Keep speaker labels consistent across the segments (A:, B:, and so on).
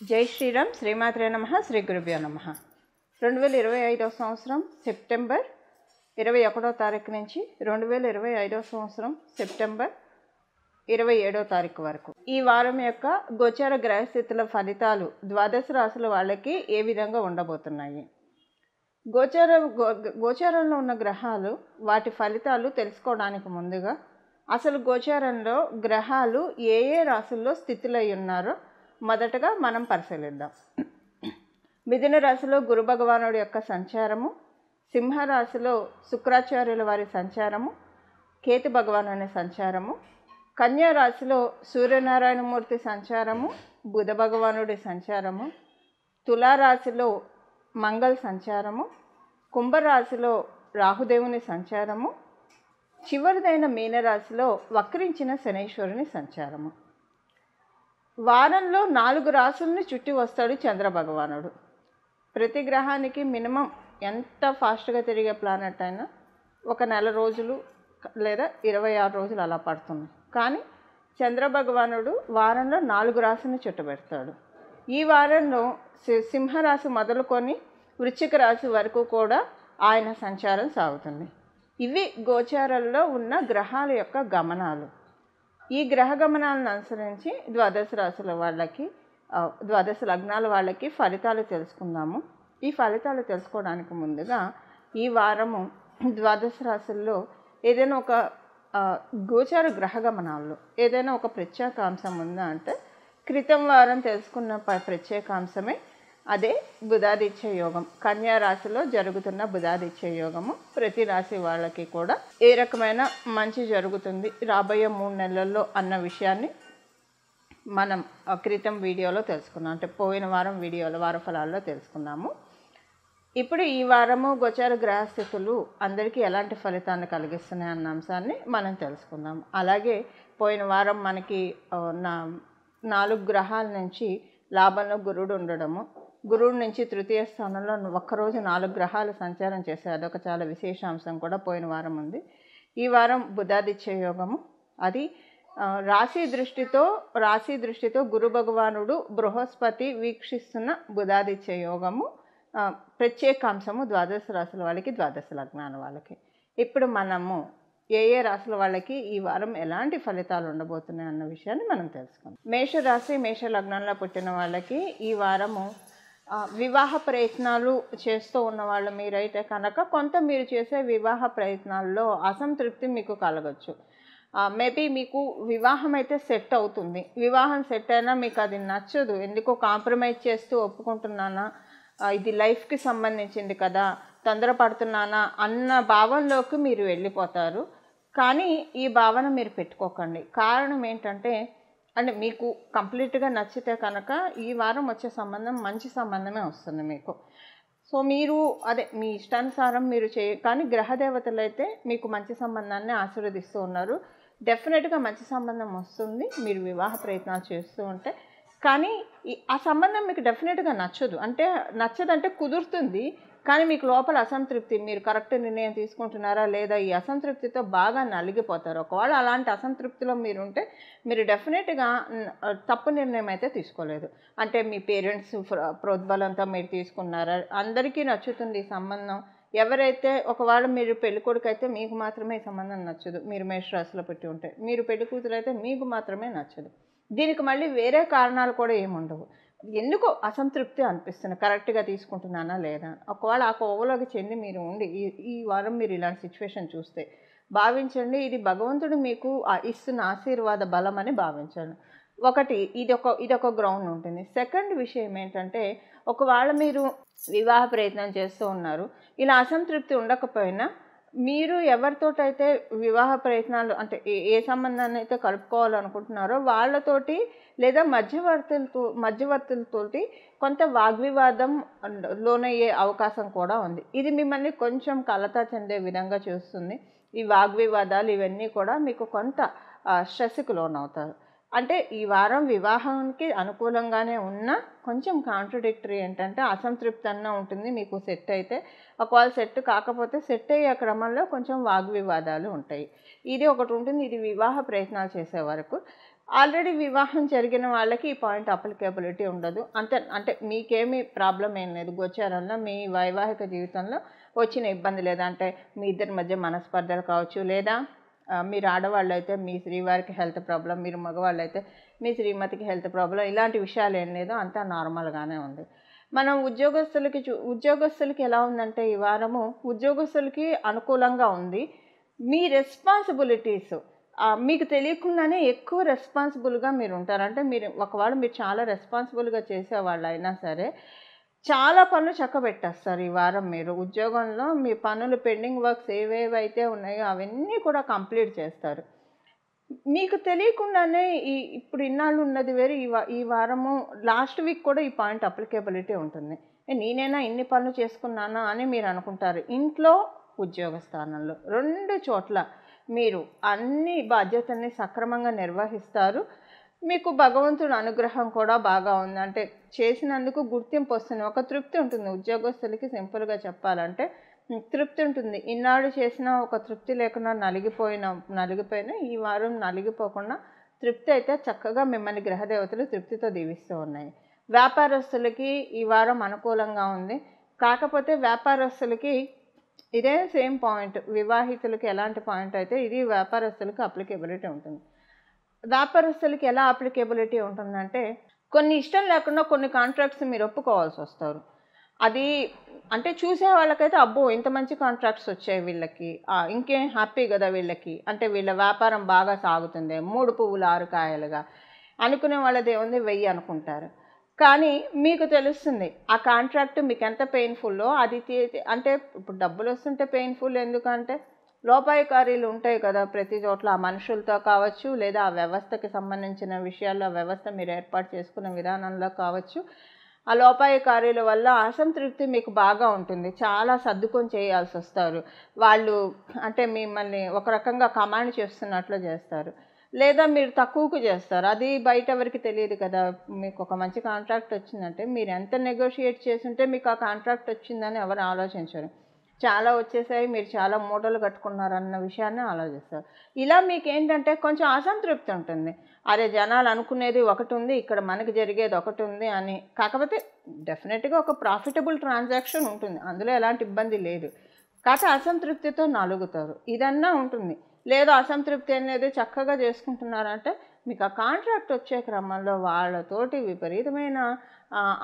A: జై శ్రీరామ్. శ్రీమాత్రే నమః. శ్రీ గురుభ్యో నమః. 2025 సంవత్సరం సెప్టెంబర్ 21వ తారీఖు నుంచి 2025 సంవత్సరం సెప్టెంబర్ 27వ తారీఖు వరకు ఈ వారం యొక్క గోచార గ్రహస్థితుల ఫలితాలు ద్వాదశ రాశుల వాళ్ళకి ఏ విధంగా ఉండబోతున్నాయి? గోచారంలో ఉన్న గ్రహాలు వాటి ఫలితాలు తెలుసుకోవడానికి ముందుగా అసలు గోచారంలో గ్రహాలు ఏ ఏ రాశుల్లో స్థితులై ఉన్నారో మొదటగా మనం పరిశీలిద్దాం. మిథున రాశిలో గురు భగవానుడి యొక్క సంచారము, సింహరాశిలో శుక్రాచార్యుల వారి సంచారము, కేతు భగవానుని సంచారము, కన్యా రాశిలో సూర్యనారాయణమూర్తి సంచారము, బుధ భగవానుడి సంచారము, తులారాశిలో మంగళ సంచారము, కుంభరాశిలో రాహుదేవుని సంచారము, చివరిదైన మీనరాశిలో వక్రించిన శనీశ్వరుని సంచారము. వారంలో 4 రాశుల్ని చుట్టి వస్తాడు చంద్ర భగవానుడు. ప్రతి గ్రహానికి మినిమం ఎంత ఫాస్ట్గా తిరిగే ప్లానెట్ అయినా ఒక నెల రోజులు లేదా 26 రోజులు అలా పడుతుంది. కానీ చంద్ర భగవానుడు వారంలో 4 రాశుల్ని చుట్టబెడతాడు. ఈ వారంలో సింహరాశి మొదలుకొని వృశ్చిక రాశి వరకు కూడా ఆయన సంచారం సాగుతుంది. ఇవి గోచారంలో ఉన్న గ్రహాల యొక్క గమనాలు. ఈ గ్రహ గమనాలను అనుసరించి ద్వాదశ రాశుల వాళ్ళకి, ద్వాదశ లగ్నాల వాళ్ళకి ఫలితాలు తెలుసుకుందాము. ఈ ఫలితాలు తెలుసుకోవడానికి ముందుగా ఈ వారము ద్వాదశ రాశుల్లో ఏదైనా ఒక గోచార గ్రహ గమనాల్లో ఏదైనా ఒక ప్రత్యేకాంశం ఉందా అంటే, క్రితం వారం తెలుసుకున్న ప్రత్యేకాంశమే అదే బుధాదిత్య యోగం. కన్యా రాశిలో జరుగుతున్న బుధాదిత్య యోగము ప్రతి రాశి వాళ్ళకి కూడా ఏ రకమైన మంచి జరుగుతుంది రాబోయే 3 నెలల్లో అన్న విషయాన్ని మనం క్రితం వీడియోలో తెలుసుకున్నాం. అంటే పోయిన వారం వీడియోలో వార ఫలాల్లో తెలుసుకున్నాము. ఇప్పుడు ఈ వారము గోచార గ్రహస్థితులు అందరికీ ఎలాంటి ఫలితాన్ని కలిగిస్తున్నాయి అన్న అంశాన్ని మనం తెలుసుకుందాం. అలాగే పోయిన వారం మనకి 4 గ్రహాల నుంచి లాభంలో గురుడు ఉండడము, గురువు నుంచి తృతీయ స్థానంలో ఒక్కరోజు 4 గ్రహాలు సంచారం చేశారు. అదొక చాలా విశేషాంశం కూడా పోయిన వారం ఉంది. ఈ వారం బుధాదిత్య యోగము, అది రాశి దృష్టితో గురు భగవానుడు బృహస్పతి వీక్షిస్తున్న బుధాదిత్య యోగము ప్రత్యేకాంశము ద్వాదశ రాశుల వాళ్ళకి, ద్వాదశ లగ్నాల వాళ్ళకి. ఇప్పుడు మనము ఏ ఏ రాశుల వాళ్ళకి ఈ వారం ఎలాంటి ఫలితాలు ఉండబోతున్నాయి అన్న విషయాన్ని మనం తెలుసుకుందాం. మేషరాశి మేష లగ్నంలో పుట్టిన వాళ్ళకి ఈ వారము వివాహ ప్రయత్నాలు చేస్తూ ఉన్న వాళ్ళు మీరైతే కనుక కొంత మీరు చేసే వివాహ ప్రయత్నాల్లో అసంతృప్తి మీకు కలగచ్చు. మేబీ మీకు వివాహం అయితే సెట్ అవుతుంది, వివాహం సెట్ అయినా మీకు అది నచ్చదు, ఎందుకో కాంప్రమైజ్ చేస్తూ ఒప్పుకుంటున్నానా, ఇది లైఫ్కి సంబంధించింది కదా, తొందరపడుతున్నానా అన్న భావనలోకి మీరు వెళ్ళిపోతారు. కానీ ఈ భావన మీరు పెట్టుకోకండి. కారణం ఏంటంటే, మీకు కంప్లీట్గా నచ్చితే కనుక ఈ వారం వచ్చే సంబంధం మంచి సంబంధమే వస్తుంది మీకు. సో మీరు మీ ఇష్టానుసారం మీరు కానీ గ్రహదేవతలు అయితే మీకు మంచి సంబంధాన్ని ఆశీర్వదిస్తూ ఉన్నారు. డెఫినెట్గా మంచి సంబంధం వస్తుంది మీరు వివాహ ప్రయత్నాలు చేస్తూ ఉంటే. కానీ ఆ సంబంధం మీకు డెఫినెట్గా నచ్చదంటే కుదురుతుంది, కానీ మీకు లోపల అసంతృప్తి, మీరు కరెక్ట్ నిర్ణయం తీసుకుంటున్నారా లేదా, ఈ అసంతృప్తితో బాగా నలిగిపోతారు. ఒకవేళ అలాంటి అసంతృప్తిలో మీరుంటే మీరు డెఫినెట్గా తప్పు నిర్ణయం అయితే తీసుకోలేదు. అంటే మీ పేరెంట్స్ ప్రోద్బలంతో మీరు తీసుకున్నారా, అందరికీ నచ్చుతుంది ఈ సంబంధం. ఎవరైతే ఒకవేళ మీరు పెళ్ళికొడుకు అయితే మీకు మాత్రమే ఈ సంబంధం నచ్చదు, మీరు మేషరాశిలో పెట్టి ఉంటే. మీరు పెళ్లి కూతురు అయితే మీకు మాత్రమే నచ్చదు. దీనికి మళ్ళీ వేరే కారణాలు కూడా ఏముండవు. ఎందుకో అసంతృప్తి అనిపిస్తుంది, కరెక్ట్గా తీసుకుంటున్నానా లేదా. ఒకవేళ ఆ కోవలోకి చెంది మీరు ఉండి ఈ వారం మీరు ఇలాంటి సిచ్యువేషన్ చూస్తే భావించండి, ఇది భగవంతుడు మీకు ఇస్తున్న ఆశీర్వాద బలం అని భావించండి. ఒకటి ఇదొక గ్రౌండ్ ఉంటుంది. సెకండ్ విషయం ఏంటంటే, ఒకవేళ మీరు వివాహ ప్రయత్నం చేస్తూ ఉన్నారు, ఇలా అసంతృప్తి ఉండకపోయినా మీరు ఎవరితోటైతే వివాహ ప్రయత్నాలు అంటే ఏ సంబంధాన్ని అయితే కలుపుకోవాలనుకుంటున్నారో వాళ్ళతోటి లేదా మధ్యవర్తులతోటి కొంత వాగ్వివాదం లోనయ్యే అవకాశం కూడా ఉంది. ఇది మిమ్మల్ని కొంచెం కలత చెందే విధంగా చూస్తుంది. ఈ వాగ్వివాదాలు ఇవన్నీ కూడా మీకు కొంత స్ట్రెస్కి లోనవుతారు. అంటే ఈ వారం వివాహానికి అనుకూలంగానే ఉన్నా కొంచెం కాంట్రడిక్టరీ ఏంటంటే, అసంతృప్తి అన్న ఉంటుంది మీకు సెట్ అయితే. ఒకవేళ సెట్ కాకపోతే సెట్ అయ్యే క్రమంలో కొంచెం వాగ్వివాదాలు ఉంటాయి. ఇది ఒకటి ఉంటుంది. ఇది వివాహ ప్రయత్నాలు చేసే వరకు. ఆల్రెడీ వివాహం జరిగిన వాళ్ళకి ఈ పాయింట్ అప్లికేబిలిటీ ఉండదు. అంటే మీకేమీ ప్రాబ్లమ్ ఏం లేదు. గోచారంలో మీ వైవాహిక జీవితంలో వచ్చిన ఇబ్బంది లేదా అంటే మీ ఇద్దరి మధ్య మనస్పర్ధలు కావచ్చు, లేదా మీరు ఆడవాళ్ళైతే మీ శ్రీవారికి హెల్త్ ప్రాబ్లం, మీరు మగవాళ్ళైతే మీ శ్రీమతికి హెల్త్ ప్రాబ్లం, ఇలాంటి విషయాలు ఏం లేదు, అంతా నార్మల్గానే ఉంది. మనం ఉద్యోగస్తులకి ఎలా ఉందంటే ఈ వారము ఉద్యోగస్తులకి అనుకూలంగా ఉంది. మీ రెస్పాన్సిబిలిటీస్ మీకు తెలియకుండానే ఎక్కువ రెస్పాన్సిబుల్గా మీరు ఉంటారు. అంటే మీరు చాలా రెస్పాన్సిబుల్గా చేసేవాళ్ళు అయినా సరే చాలా పనులు చక్కబెట్టేస్తారు ఈ వారం. మీరు ఉద్యోగంలో మీ పనులు పెండింగ్ వర్క్స్ ఏవేవైతే ఉన్నాయో అవన్నీ కూడా కంప్లీట్ చేస్తారు. మీకు తెలియకుండానే ఇప్పుడు ఇన్నాళ్ళు ఉన్నది వేరు, ఈ వారము లాస్ట్ వీక్ కూడా ఈ పాయింట్ అప్లికేబిలిటీ ఉంటుంది. నేనైనా ఇన్ని పనులు చేసుకున్నానా అని మీరు అనుకుంటారు. ఇంట్లో, ఉద్యోగ స్థానంలో 2 చోట్ల మీరు అన్ని బాధ్యతల్ని సక్రమంగా నిర్వహిస్తారు. మీకు భగవంతుడి అనుగ్రహం కూడా బాగా ఉంది. అంటే చేసినందుకు గుర్తింపు వస్తుంది, ఒక తృప్తి ఉంటుంది. ఉద్యోగస్తులకి సింపుల్గా చెప్పాలంటే తృప్తి ఉంటుంది. ఇన్నాళ్ళు చేసిన ఒక తృప్తి లేకుండా నలిగిపోయినా ఈ వారం నలిగిపోకుండా తృప్తి అయితే చక్కగా మిమ్మల్ని గ్రహదేవతలు తృప్తితో దీవిస్తూ ఉన్నాయి. వ్యాపారస్తులకి ఈ వారం అనుకూలంగా ఉంది. కాకపోతే వ్యాపారస్తులకి ఇదే సేమ్ పాయింట్, వివాహితులకి ఎలాంటి పాయింట్ అయితే ఇది వ్యాపారస్తులకి అప్లికేబిలిటీ ఉంటుంది. వ్యాపారస్తులకి ఎలా అప్లికేబిలిటీ ఉంటుందంటే కొన్ని ఇష్టం లేకుండా కొన్ని కాంట్రాక్ట్స్ మీరు ఒప్పుకోవాల్సి వస్తారు. అది అంటే చూసే వాళ్ళకైతే అబ్బో ఇంత మంచి కాంట్రాక్ట్స్ వచ్చాయి వీళ్ళకి, ఇంకేం హ్యాపీ కదా వీళ్ళకి, అంటే వీళ్ళ వ్యాపారం బాగా సాగుతుంది, 3 పువ్వులు 6 కాయలుగా అనుకునే వాళ్ళది ఏముంది 1000 అనుకుంటారు. కానీ మీకు తెలుస్తుంది ఆ కాంట్రాక్ట్ మీకు ఎంత పెయిన్ఫుల్లో. అది అంటే ఇప్పుడు డబ్బులు వస్తుంటే పెయిన్ఫుల్ ఎందుకంటే లోపాయకారీలు ఉంటాయి కదా ప్రతి చోట్ల, ఆ మనుషులతో కావచ్చు, లేదా ఆ వ్యవస్థకి సంబంధించిన విషయాల్లో ఆ వ్యవస్థ మీరు ఏర్పాటు చేసుకున్న విధానంలో కావచ్చు, ఆ లోపాయకారీల వల్ల అసంతృప్తి మీకు బాగా ఉంటుంది. చాలా సర్దుకొని చేయాల్సి వస్తారు వాళ్ళు. అంటే మిమ్మల్ని ఒక రకంగా కమాండ్ చేస్తున్నట్లు చేస్తారు, లేదా మీరు తక్కువకు చేస్తారు. అది బయట ఎవరికి తెలియదు కదా. మీకు ఒక మంచి కాంట్రాక్ట్ వచ్చిందంటే మీరు ఎంత నెగోషియేట్ చేసుంటే మీకు ఆ కాంట్రాక్ట్ వచ్చిందని ఎవరు ఆలోచించరు. చాలా వచ్చేసాయి, మీరు చాలా మూటలు కట్టుకున్నారన్న విషయాన్ని ఆలోచిస్తారు. ఇలా మీకేంటంటే కొంచెం అసంతృప్తి ఉంటుంది. అరే జనాలు అనుకునేది ఒకటి ఉంది, ఇక్కడ మనకి జరిగేది ఒకటి ఉంది అని. కాకపోతే డెఫినెట్గా ఒక ప్రాఫిటబుల్ ట్రాన్సాక్షన్ ఉంటుంది, అందులో ఎలాంటి ఇబ్బంది లేదు. కాకపోతే అసంతృప్తితో నలుగుతారు, ఇదన్నా ఉంటుంది. లేదు అసంతృప్తి అనేది చక్కగా చేసుకుంటున్నారంటే మీకు ఆ కాంట్రాక్ట్ వచ్చే క్రమంలో వాళ్ళతోటి విపరీతమైన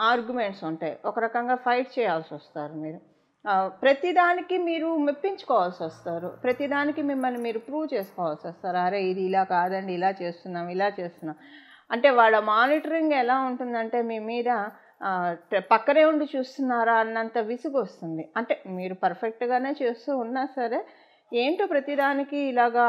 A: ఆర్గ్యుమెంట్స్ ఉంటాయి. ఒక రకంగా ఫైట్ చేయాల్సి వస్తారు మీరు. ప్రతిదానికి మీరు మెప్పించుకోవాల్సి వస్తారు, ప్రతిదానికి మిమ్మల్ని మీరు ప్రూవ్ చేసుకోవాల్సి వస్తారు. అరే ఇది ఇలా కాదండి, ఇలా చేస్తున్నాం. అంటే వాళ్ళ మానిటరింగ్ ఎలా ఉంటుందంటే మీ మీద పక్కనే ఉండి చూస్తున్నారా అన్నంత విసుగు వస్తుంది. అంటే మీరు పర్ఫెక్ట్గానే చేస్తూ ఉన్నా సరే ఏంటో ప్రతిదానికి ఇలాగా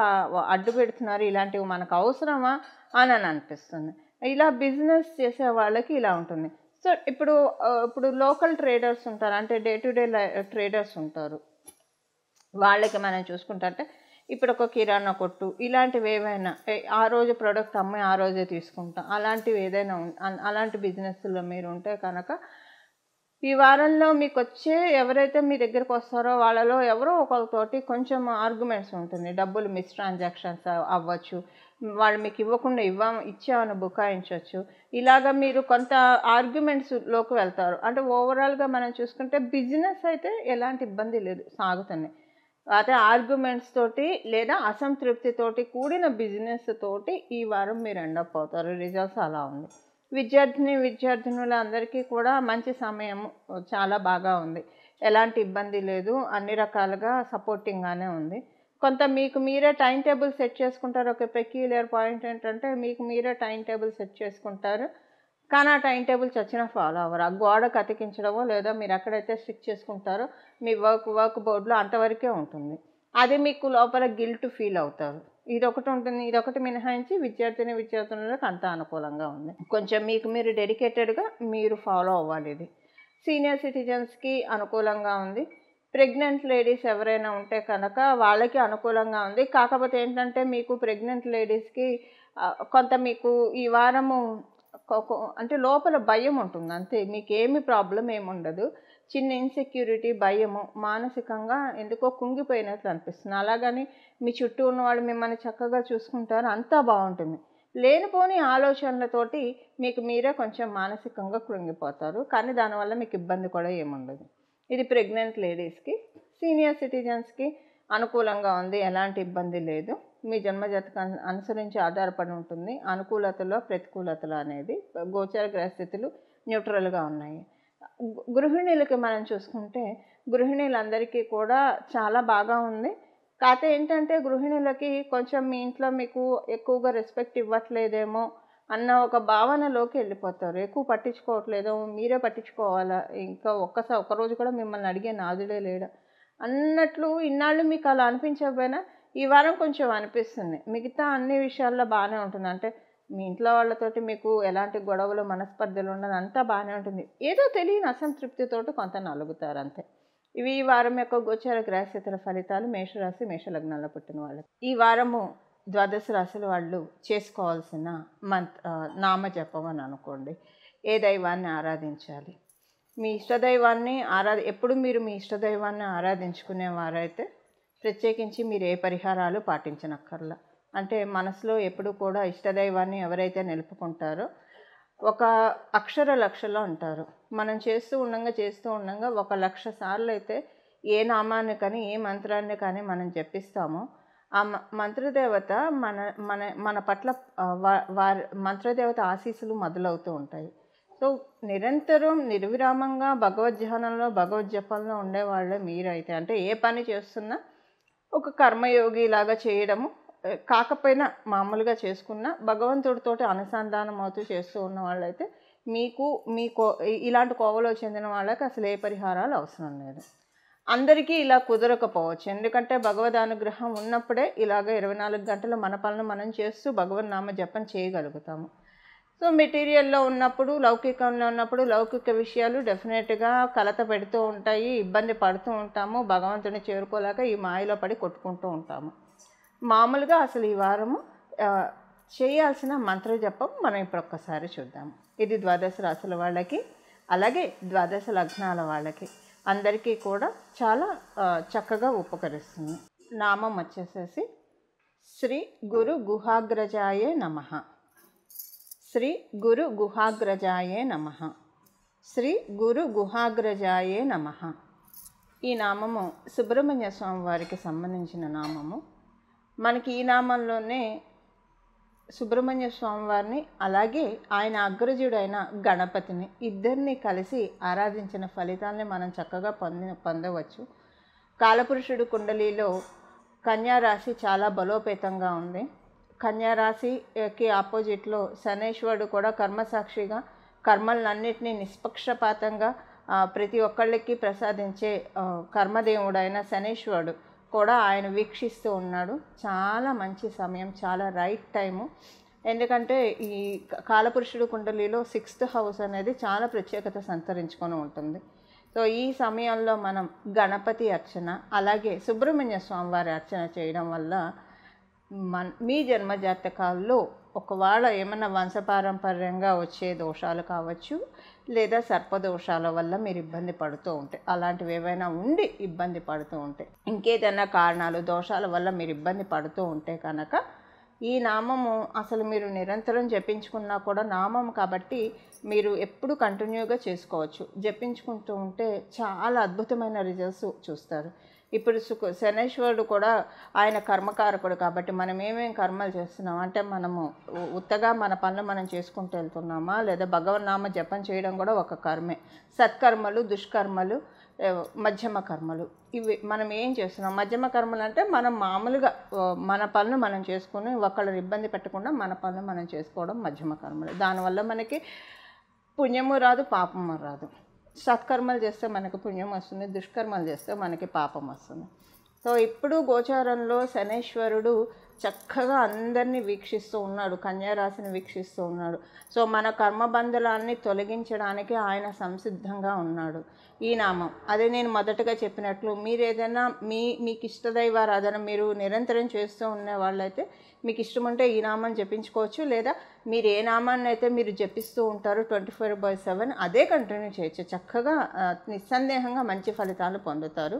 A: అడ్డు పెడుతున్నారు, ఇలాంటివి మనకు అవసరమా అని అనిపిస్తుంది. ఇలా బిజినెస్ చేసే వాళ్ళకి ఇలా ఉంటుంది. సో ఇప్పుడు లోకల్ ట్రేడర్స్ ఉంటారు, అంటే డే టు డే ట్రేడర్స్ ఉంటారు. వాళ్ళకి మనం చూసుకుంటే ఇప్పుడు ఒక కిరాణా కొట్టు ఇలాంటివి ఏవైనా ఆ రోజు ప్రోడక్ట్ అమ్మి ఆ రోజే తీసుకుంటాం, అలాంటివి ఏదైనా అలాంటి బిజినెస్లో మీరు ఉంటే కనుక ఈ వారంలో మీకు వచ్చే ఎవరైతే మీ దగ్గరకు వస్తారో వాళ్ళలో ఎవరో ఒకరితోటి కొంచెం ఆర్గ్యుమెంట్స్ ఉంటుంది. డబ్బులు మిస్ ట్రాన్సాక్షన్స్ అవ్వచ్చు, వాళ్ళు మీకు ఇవ్వకుండా ఇచ్చామని బుకాయించవచ్చు. ఇలాగ మీరు కొంత ఆర్గ్యుమెంట్స్లోకి వెళ్తారు. అంటే ఓవరాల్గా మనం చూసుకుంటే బిజినెస్ అయితే ఎలాంటి ఇబ్బంది లేదు, సాగుతున్నాయి. అదే ఆర్గ్యుమెంట్స్ తోటి లేదా అసంతృప్తితోటి కూడిన బిజినెస్ తోటి ఈ వారం మీరు ఎండప్ అవుతారు. రిజల్ట్స్ అలా ఉంది. విద్యార్థినులందరికీ కూడా మంచి సమయం, చాలా బాగా ఉంది, ఎలాంటి ఇబ్బంది లేదు, అన్ని రకాలుగా సపోర్టింగ్గానే ఉంది. కొంత మీకు మీరే టైం టేబుల్ సెట్ చేసుకుంటారు. ఒక పెక్యులియర్ పాయింట్ ఏంటంటే మీకు మీరే టైం టేబుల్ సెట్ చేసుకుంటారు, కానీ ఆ టైం టేబుల్ చచ్చినా ఫాలో అవ్వరు. ఆ గోడకు అతికించడమో లేదా మీరు ఎక్కడైతే స్టిక్ చేసుకుంటారో మీ వర్క్ బోర్డులో అంతవరకే ఉంటుంది. అది మీకు లోపల గిల్ట్ ఫీల్ అవుతారు. ఇదొకటి ఉంటుంది. ఇదొకటి మినహాయించి విద్యార్థులకు అంతా అనుకూలంగా ఉంది. కొంచెం మీకు మీరు డెడికేటెడ్గా మీరు ఫాలో అవ్వాలి. ఇది సీనియర్ సిటిజన్స్కి అనుకూలంగా ఉంది. ప్రెగ్నెంట్ లేడీస్ ఎవరైనా ఉంటే కనుక వాళ్ళకి అనుకూలంగా ఉంది. కాకపోతే ఏంటంటే మీకు ప్రెగ్నెంట్ లేడీస్కి కొంత మీకు ఈ వారము అంటే లోపల భయం ఉంటుంది అంతే, మీకేమి ప్రాబ్లం ఏముండదు. చిన్న ఇన్సెక్యూరిటీ, భయము, మానసికంగా ఎందుకో కుంగిపోయినట్లు అనిపిస్తుంది. అలాగని మీ చుట్టూ ఉన్న వాళ్ళు మిమ్మల్ని చక్కగా చూసుకుంటారు, అంతా బాగుంటుంది. లేనిపోని ఆలోచనలతోటి మీకు మీరే కొంచెం మానసికంగా కృంగిపోతారు. కానీ దానివల్ల మీకు ఇబ్బంది కూడా ఏముండదు. ఇది ప్రెగ్నెంట్ లేడీస్కి, సీనియర్ సిటిజన్స్కి అనుకూలంగా ఉంది, ఎలాంటి ఇబ్బంది లేదు. మీ జన్మజాతకం అనుసరించి ఆధారపడి ఉంటుంది. అనుకూలతలో ప్రతికూలతలు అనేది గోచార గ్రహస్థితులు న్యూట్రల్గా ఉన్నాయి. గృహిణులకి మనం చూసుకుంటే గృహిణులందరికీ కూడా చాలా బాగా ఉంది. కాకపోతే ఏంటంటే గృహిణులకి కొంచెం మీ ఇంట్లో మీకు ఎక్కువగా రెస్పెక్ట్ ఇవ్వట్లేదేమో అన్న ఒక భావనలోకి వెళ్ళిపోతారు. ఎక్కువ పట్టించుకోవట్లేదో, మీరే పట్టించుకోవాలా, ఇంకా ఒక్కరోజు కూడా మిమ్మల్ని అడిగే నాదుడే లేడా అన్నట్లు ఇన్నాళ్ళు మీకు అలా అనిపించకపోయినా ఈ వారం కొంచెం అనిపిస్తుంది. మిగతా అన్ని విషయాల్లో బాగానే ఉంటుంది. అంటే మీ ఇంట్లో వాళ్ళతోటి మీకు ఎలాంటి గొడవలు మనస్పర్ధలు ఉండదు, అంతా బాగానే ఉంటుంది. ఏదో తెలియని అసంతృప్తితోటి కొంత నలుగుతారు అంతే. ఇవి ఈ వారం యొక్క గోచార గ్రహస్థితుల ఫలితాలు మేషరాశి మేషలగ్నాల్లో పుట్టిన వాళ్ళకి. ఈ వారము ద్వాదశ రాశుల వాళ్ళు చేసుకోవాల్సిన నామజపం అని అనుకోండి. ఏ దైవాన్ని ఆరాధించాలి, మీ ఇష్టదైవాన్ని ఎప్పుడు మీరు మీ ఇష్టదైవాన్ని ఆరాధించుకునేవారైతే ప్రత్యేకించి మీరు ఏ పరిహారాలు పాటించనక్కర్లా. అంటే మనసులో ఎప్పుడు కూడా ఇష్టదైవాన్ని ఎవరైతే నిలుపుకుంటారో ఒక అక్షర లక్షలో ఉంటారు. మనం చేస్తూ ఉండంగా 1,00,000 సార్లు అయితే ఏ నామాన్ని కానీ ఏ మంత్రాన్ని కానీ మనం జపిస్తామో ఆ మంత్రదేవత మన పట్ల వారి మంత్రదేవత ఆశీస్సులు మొదలవుతూ ఉంటాయి. సో నిరంతరం నిర్విరామంగా భగవద్ధ్యానంలో భగవద్జపంలో ఉండేవాళ్ళే మీరైతే, అంటే ఏ పని చేస్తున్నా ఒక కర్మయోగి లాగా చేయడము కాకపోయినా మామూలుగా చేసుకున్న భగవంతుడితోటి అనుసంధానం అవుతూ చేస్తూ ఉన్న వాళ్ళైతే మీకు ఇలాంటి కోవలో చెందిన వాళ్ళకి అసలు ఏ పరిహారాలు అవసరం లేదు. అందరికీ ఇలా కుదరకపోవచ్చు, ఎందుకంటే భగవద్ అనుగ్రహం ఉన్నప్పుడే ఇలాగ 24 గంటలు మన పనులు మనం చేస్తూ భగవన్నామ జపం చేయగలుగుతాము. సో మెటీరియల్లో ఉన్నప్పుడు, లౌకికంలో ఉన్నప్పుడు లౌకిక విషయాలు డెఫినెట్గా కలత పెడుతూ ఉంటాయి, ఇబ్బంది పడుతూ ఉంటాము, భగవంతుని చేరుకోలేక ఈ మాయలో పడి కొట్టుకుంటూ ఉంటాము. మామూలుగా అసలు ఈ వారము చేయాల్సిన మంత్రజపం మనం ఇప్పుడు ఒక్కసారి చూద్దాము. ఇది ద్వాదశ రాశుల వాళ్ళకి, అలాగే ద్వాదశ లగ్నాల వాళ్ళకి అందరికీ కూడా చాలా చక్కగా ఉపకరిస్తుంది. నామం వచ్చేసేసి శ్రీ గురు గుహాగ్రజాయే నమః. శ్రీ గురు గుహాగ్రజాయే నమః. శ్రీ గురు గుహాగ్రజాయే నమః. ఈ నామము సుబ్రహ్మణ్య స్వామి వారికి సంబంధించిన నామము. మనకి ఈ నామంలోనే సుబ్రహ్మణ్య స్వామి వారిని అలాగే ఆయన అగ్రజుడైన గణపతిని ఇద్దరిని కలిసి ఆరాధించిన ఫలితాలని మనం చక్కగా పొందవచ్చు. కాలపురుషుడు కుండలిలో కన్యారాశి చాలా బలోపేతంగా ఉంది. కన్యారాశికి ఆపోజిట్లో శనేశ్వరుడు కూడా కర్మసాక్షిగా కర్మలన్నింటినీ నిష్పక్షపాతంగా ప్రతి ఒక్కళ్ళకి ప్రసాదించే కర్మదేవుడైన శనేశ్వరుడు కూడా ఆయన వీక్షిస్తూ ఉన్నాడు. చాలా మంచి సమయం, చాలా రైట్ టైము. ఎందుకంటే ఈ కాలపురుషుడు కుండలిలో 6th హౌస్ అనేది చాలా ప్రత్యేకత సంతరించుకొని ఉంటుంది. సో ఈ సమయంలో మనం గణపతి అర్చన అలాగే సుబ్రహ్మణ్య స్వామివారి అర్చన చేయడం వల్ల మీ జన్మజాతకాల్లో ఒకవేళ ఏమైనా వంశపారంపర్యంగా వచ్చే దోషాలు కావచ్చు, లేదా సర్పదోషాల వల్ల మీరు ఇబ్బంది పడుతూ ఉంటే, అలాంటివి ఏవైనా ఉండి ఇబ్బంది పడుతూ ఉంటే, ఇంకేదైనా కారణాలు దోషాల వల్ల మీరు ఇబ్బంది పడుతూ ఉంటే కనుక ఈ నామము అసలు మీరు నిరంతరం జపించుకున్నా కూడా నామం కాబట్టి మీరు ఎప్పుడు కంటిన్యూగా చేసుకోవచ్చు. జపించుకుంటూ ఉంటే చాలా అద్భుతమైన రిజల్ట్స్ చూస్తారు. ఇప్పుడు శనేశ్వరుడు కూడా ఆయన కర్మకారకుడు కాబట్టి మనం ఏమేమి కర్మలు చేస్తున్నాం అంటే మనము ఉత్తగా మన పనులు మనం చేసుకుంటూ వెళ్తున్నామా, లేదా భగవన్నామ జపం చేయడం కూడా ఒక కర్మే. సత్కర్మలు, దుష్కర్మలు, మధ్యమ కర్మలు, ఇవి మనం ఏం చేస్తున్నాం. మధ్యమ కర్మలు అంటే మనం మామూలుగా మన పనులు మనం చేసుకుని ఒకళ్ళని ఇబ్బంది పెట్టకుండా మన పనులు మనం చేసుకోవడం మధ్యమ కర్మలు. దానివల్ల మనకి పుణ్యము రాదు, పాపము రాదు. సత్కర్మలు చేస్తే మనకు పుణ్యం వస్తుంది, దుష్కర్మలు చేస్తే మనకి పాపం వస్తుంది. సో ఇప్పుడు గోచారంలో శనేశ్వరుడు చక్కగా అందరినీ వీక్షిస్తూ ఉన్నాడు, కన్యారాశిని వీక్షిస్తూ ఉన్నాడు. సో మన కర్మబంధులన్నీ తొలగించడానికి ఆయన సంసిద్ధంగా ఉన్నాడు. ఈ నామం అదే నేను మొదటగా చెప్పినట్లు మీరు ఏదైనా మీకు ఇష్టదైవారాధన మీరు నిరంతరం చేస్తూ ఉన్న వాళ్ళైతే మీకు ఇష్టం ఉంటే ఈ నామాన్ని జపించుకోవచ్చు, లేదా మీరు ఏ నామాన్ని అయితే మీరు జపిస్తూ ఉంటారో 24/7 అదే కంటిన్యూ చేయొచ్చు. చక్కగా నిస్సందేహంగా మంచి ఫలితాలు పొందుతారు.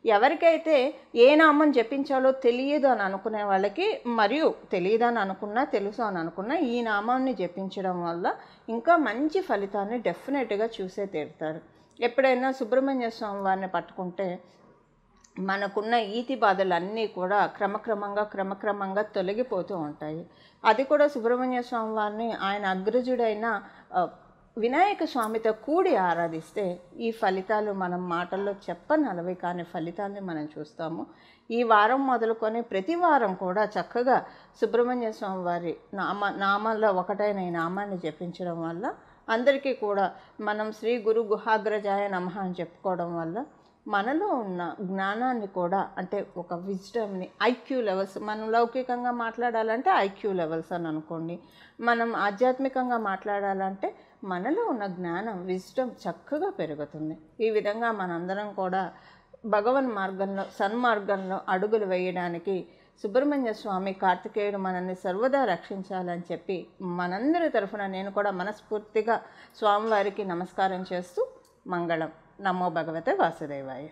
A: ఎవరికైతే ఏ నామం జపించాలో తెలియదు అని అనుకునే వాళ్ళకి, మరియు తెలియదని అనుకున్నా తెలుసు అని అనుకున్నా ఈ నామాన్ని జపించడం వల్ల ఇంకా మంచి ఫలితాన్ని డెఫినెట్గా చూసే తీరుతారు. ఎప్పుడైనా సుబ్రహ్మణ్య స్వామి వారిని పట్టుకుంటే మనకున్న ఈతి బాధలన్నీ కూడా క్రమక్రమంగా తొలగిపోతూ ఉంటాయి. అది కూడా సుబ్రహ్మణ్య స్వామి వారిని ఆయన అగ్రజుడైన వినాయక స్వామితో కూడి ఆరాధిస్తే ఈ ఫలితాలు మనం మాటల్లో చెప్పనలవి కానీ ఫలితాలని మనం చూస్తాము. ఈ వారం మొదలుకొని ప్రతి వారం కూడా చక్కగా సుబ్రహ్మణ్య స్వామి వారి నామాల్లో ఒకటైన ఈ నామాన్ని జపించడం వల్ల అందరికీ కూడా మనం శ్రీ గురు గుహాగ్రజాయ నమః అని చెప్పుకోవడం వల్ల మనలో ఉన్న జ్ఞానాన్ని కూడా, అంటే ఒక విజ్డమ్ని, ఐక్యూ లెవెల్స్, మనం లౌకికంగా మాట్లాడాలంటే ఐక్యూ లెవెల్స్ అని అనుకోండి, మనం ఆధ్యాత్మికంగా మాట్లాడాలంటే మనలో ఉన్న జ్ఞానం, విజ్డమ్ చక్కగా పెరుగుతుంది. ఈ విధంగా మనందరం కూడా భగవన్ మార్గంలో, సన్మార్గంలో అడుగులు వేయడానికి సుబ్రహ్మణ్య స్వామి కార్తికేయుడు మనల్ని సర్వదా రక్షించాలని చెప్పి మనందరి తరఫున నేను కూడా మనస్ఫూర్తిగా స్వామివారికి నమస్కారం చేస్తూ మంగళం. నమో భగవతే వాసుదేవాయ.